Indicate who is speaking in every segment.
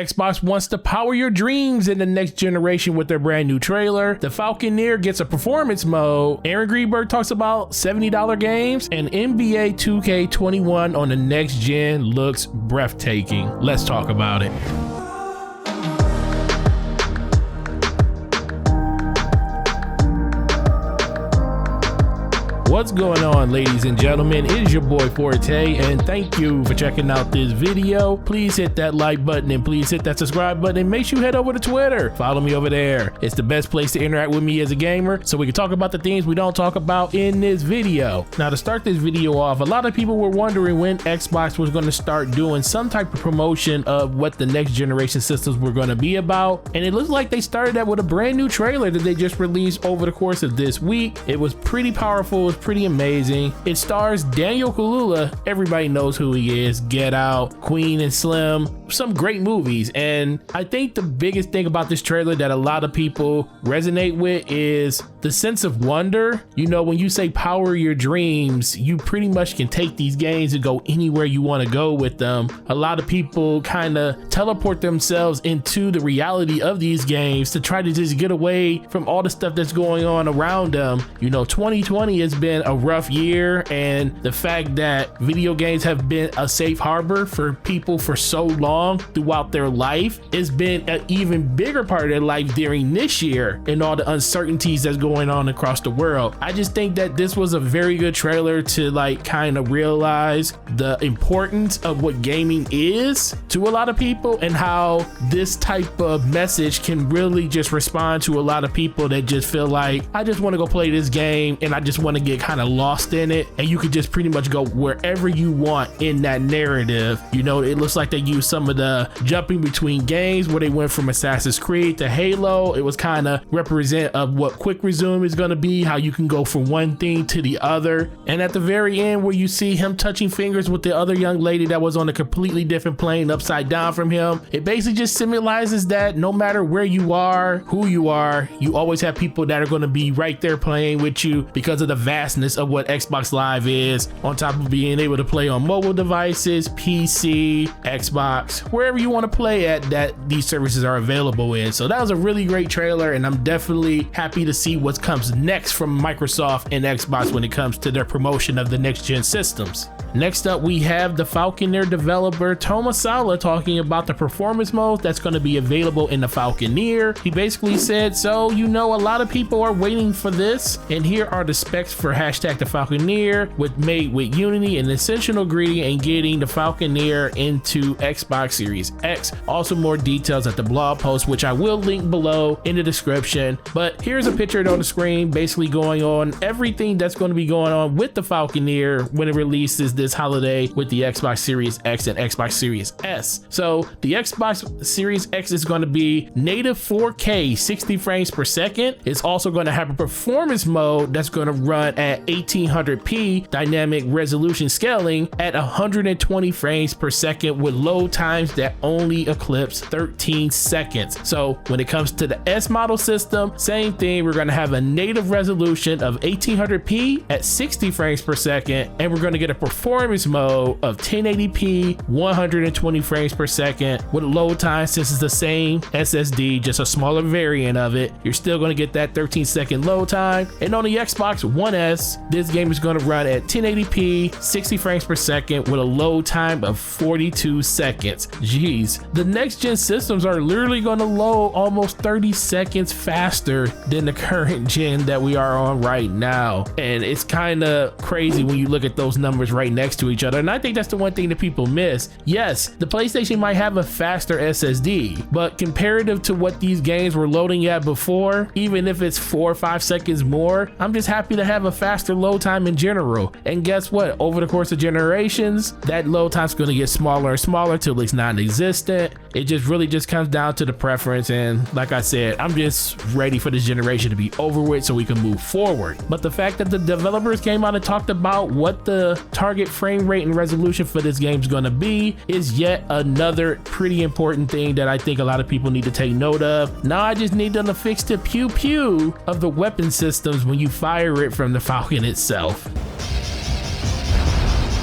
Speaker 1: Xbox wants to power your dreams in the next generation with their brand new trailer. The Falconeer gets a performance mode. Aaron Greenberg talks about $70 games, and NBA 2K21 on the next gen looks breathtaking. Let's talk about it. What's going on, ladies and gentlemen? It is your boy Forte, and thank you for checking out this video. Please hit that like button and please hit that subscribe button, and make sure you head over to Twitter. Follow me over there. It's the best place to interact with me as a gamer, so we can talk about the things we don't talk about in this video. Now, to start this video off, a lot of people were wondering when Xbox was going to start doing some type of promotion of what the next generation systems were going to be about, and it looks like they started that with a brand new trailer that they just released over the course of this week. It was pretty powerful. It was pretty amazing. It stars Daniel Kaluuya. Everybody knows who he is. Get Out, Queen and Slim, some great movies. And I think the biggest thing about this trailer that a lot of people resonate with is the sense of wonder. You know, when you say power your dreams, you pretty much can take these games and go anywhere you want to go with them. A lot of people kind of teleport themselves into the reality of these games to try to just get away from all the stuff that's going on around them. You know, 2020 has been a rough year, and the fact that video games have been a safe harbor for people for so long throughout their life has been an even bigger part of their life during this year and all the uncertainties that's going on across the world. I just think that this was a very good trailer to like kind of realize the importance of what gaming is to a lot of people, and how this type of message can really just respond to a lot of people that just feel like, I just want to go play this game and I just want to get kind of lost in it, and you could just pretty much go wherever you want in that narrative. You know, it looks like they used some of the jumping between games where they went from Assassin's Creed to Halo. It was kind of represent of what quick resume is going to be, how you can go from one thing to the other. And at the very end, where you see him touching fingers with the other young lady that was on a completely different plane upside down from him, it basically just symbolizes that no matter where you are, who you are, you always have people that are going to be right there playing with you because of the vastness of what Xbox Live is, on top of being able to play on mobile devices, PC, Xbox, wherever you want to play at, that these services are available in. So that was a really great trailer, and I'm definitely happy to see what comes next from Microsoft and Xbox when it comes to their promotion of the next gen systems. Next up, we have the Falconeer developer Thomas Sala talking about the performance mode that's going to be available in the Falconeer. He basically said, so you know, a lot of people are waiting for this, and here are the specs for hashtag the Falconeer, made with Unity, an essential ingredient in getting the Falconeer into Xbox Series X. Also more details at the blog post, which I will link below in the description. But here's a picture on the screen basically going on everything that's going to be going on with the Falconeer when it releases this holiday with the Xbox Series X and Xbox Series S. So the Xbox Series X is going to be native 4K 60 frames per second. It's also going to have a performance mode that's going to run at 1800p dynamic resolution scaling at 120 frames per second with load times that only eclipse 13 seconds. So when it comes to the S model system, same thing. We're going to have a native resolution of 1800p at 60 frames per second, and we're going to get a performance mode of 1080p 120 frames per second with load time. Since it's the same SSD, just a smaller variant of it, you're still going to get that 13-second load time. And on the Xbox One S, this game is going to run at 1080p 60 frames per second with a load time of 42 seconds. Jeez, the next gen systems are literally going to load almost 30 seconds faster than the current gen that we are on right now, and it's kind of crazy when you look at those numbers right next to each other. And I think that's the one thing that people miss. Yes, the PlayStation might have a faster SSD, but comparative to what these games were loading at before, even if it's 4 or 5 seconds more, I'm just happy to have a faster load time in general. And guess what? Over the course of generations, that load time's going to get smaller and smaller till it's non-existent. It just really just comes down to the preference. And like I said, I'm just ready for this generation to be over with so we can move forward. But the fact that the developers came out and talked about what the target frame rate and resolution for this game is going to be is yet another pretty important thing that I think a lot of people need to take note of. Now I just need them to fix the pew pew of the weapon systems when you fire it from the Falcon itself.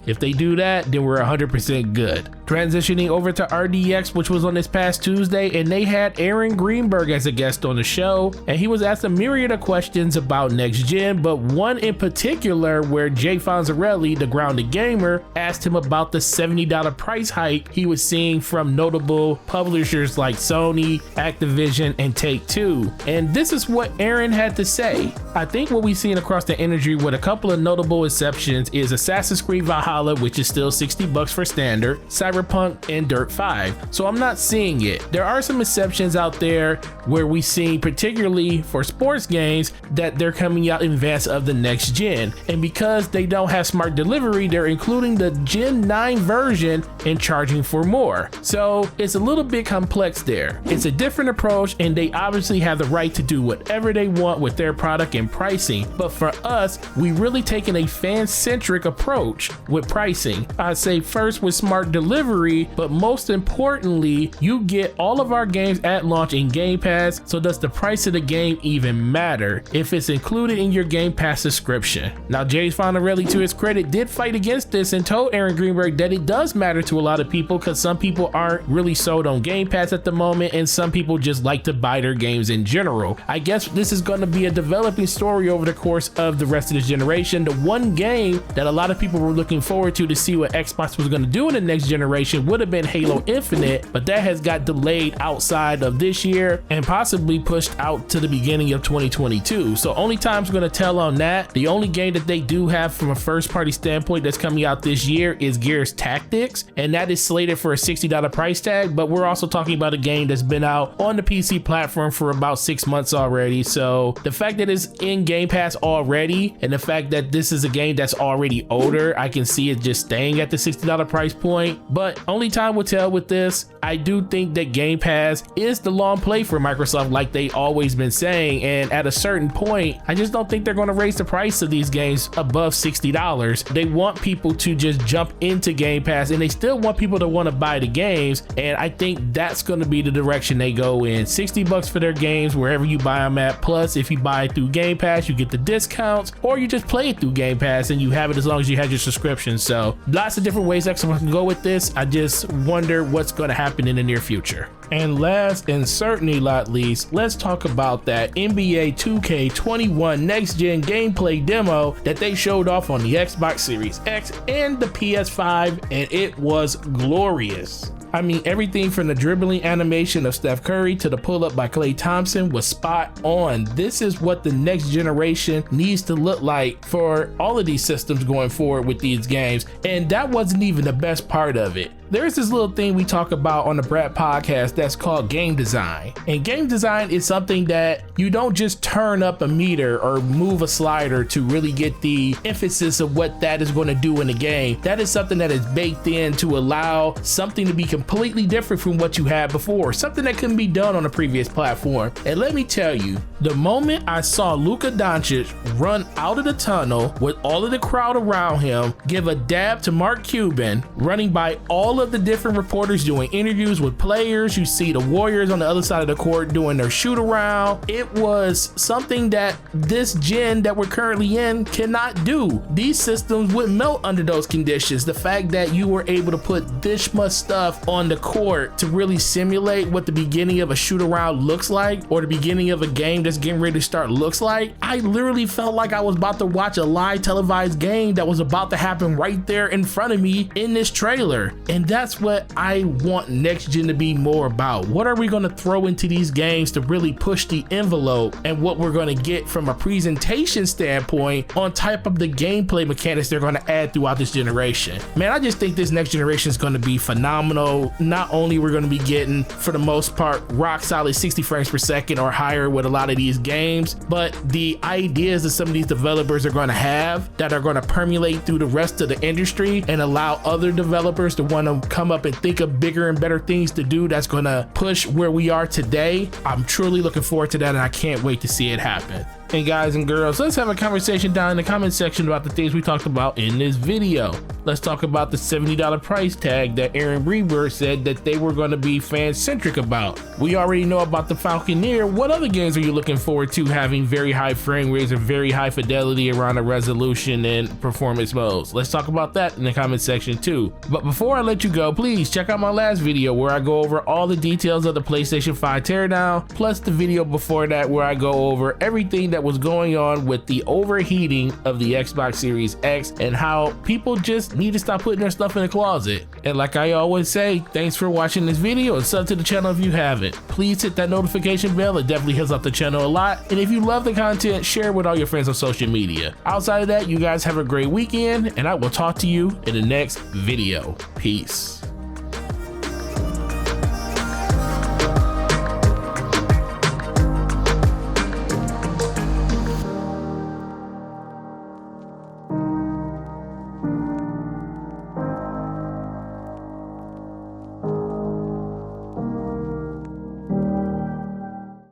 Speaker 1: If they do that, then we're 100% good. Transitioning over to RDX, which was on this past Tuesday, and they had Aaron Greenberg as a guest on the show, and he was asked a myriad of questions about next gen, but one in particular where Jay Fonzarelli, the grounded gamer, asked him about the $70 price hike he was seeing from notable publishers like Sony, Activision, and Take-Two. And this is what Aaron had to say. I think what we've seen across the industry with a couple of notable exceptions is Assassin's Creed Valhalla, which is still $60 for standard, Cyberpunk, and Dirt 5. So I'm not seeing it. There are some exceptions out there where we see, particularly for sports games, that they're coming out in advance of the next gen. And because they don't have smart delivery, they're including the Gen 9 version and charging for more. So it's a little bit complex there. It's a different approach, and they obviously have the right to do whatever they want with their product and pricing. But for us, we really taken a fan-centric approach with pricing. I'd say first with smart delivery, but most importantly, you get all of our games at launch in Game Pass. So does the price of the game even matter if it's included in your Game Pass subscription? Now, Jay Fonzarelli, to his credit, did fight against this and told Aaron Greenberg that it does matter to a lot of people because some people aren't really sold on Game Pass at the moment, and some people just like to buy their games in general. I guess this is going to be a developing story over the course of the rest of this generation. The one game that a lot of people were looking forward to see what Xbox was going to do in the next generation would have been Halo Infinite, but that has got delayed outside of this year and possibly pushed out to the beginning of 2022. So only time's going to tell on that. The only game that they do have from a first party standpoint that's coming out this year is Gears Tactics, and that is slated for a $60 price tag, but we're also talking about a game that's been out on the PC platform for about 6 months already. So the fact that it's in Game Pass already, and the fact that this is a game that's already older, I can see it just staying at the $60 price point, but only time will tell with this. I do think that Game Pass is the long play for Microsoft, like they always been saying, and at a certain point, I just don't think they're going to raise the price of these games above $60. They want people to just jump into Game Pass, and they still want people to want to buy the games, and I think that's going to be the direction they go in. $60 for their games wherever you buy them at, plus if you buy it through Game Pass, you get the discounts, or you just play it through Game Pass and you have it as long as you had your subscription. So lots of different ways Xbox can go with this. I just wonder what's going to happen in the near future. And last and certainly not least, let's talk about that NBA 2K21 next gen gameplay demo that they showed off on the Xbox Series X and the PS5, and it was glorious. I mean, everything from the dribbling animation of Steph Curry to the pull-up by Klay Thompson was spot on. This is what the next generation needs to look like for all of these systems going forward with these games. And that wasn't even the best part of it. There's this little thing we talk about on the Brad podcast that's called game design. And game design is something that you don't just turn up a meter or move a slider to really get the emphasis of what that is going to do in the game. That is something that is baked in to allow something to be completely different from what you had before, something that couldn't be done on a previous platform. And let me tell you, the moment I saw Luka Doncic run out of the tunnel with all of the crowd around him, give a dab to Mark Cuban, running by all of the different reporters doing interviews with players, you see the Warriors on the other side of the court doing their shoot around. It was something that this gen that we're currently in cannot do. These systems would melt under those conditions. The fact that you were able to put this much stuff on the court to really simulate what the beginning of a shoot around looks like, or the beginning of a game that's getting ready to start looks like, I literally felt like I was about to watch a live televised game that was about to happen right there in front of me in this trailer. And that's what I want next gen to be more about. What are we going to throw into these games to really push the envelope, and what we're going to get from a presentation standpoint on type of the gameplay mechanics they're going to add throughout this generation. Man, I just think this next generation is going to be phenomenal. Not only we're going to be getting, for the most part, rock solid 60 frames per second or higher with a lot of these games, but the ideas that some of these developers are going to have that are going to permeate through the rest of the industry and allow other developers to want to come up and think of bigger and better things to do that's going to push where we are today. I'm truly looking forward to that, and I can't wait to see it happen. And guys and girls, let's have a conversation down in the comment section about the things we talked about in this video. Let's talk about the $70 price tag that Aaron Greenberg said that they were going to be fan-centric about. We already know about the Falconeer. What other games are you looking forward to having very high frame rates or very high fidelity around the resolution and performance modes? Let's talk about that in the comment section too. But before I let you go, please check out my last video where I go over all the details of the PlayStation 5 teardown, plus the video before that where I go over everything that was going on with the overheating of the Xbox Series X and how people just need to stop putting their stuff in the closet. And like I always say, thanks for watching this video and sub to the channel if you haven't. Please hit that notification bell, it definitely helps out the channel a lot. And if you love the content, share it with all your friends on social media. Outside of that, you guys have a great weekend and I will talk to you in the next video. Peace.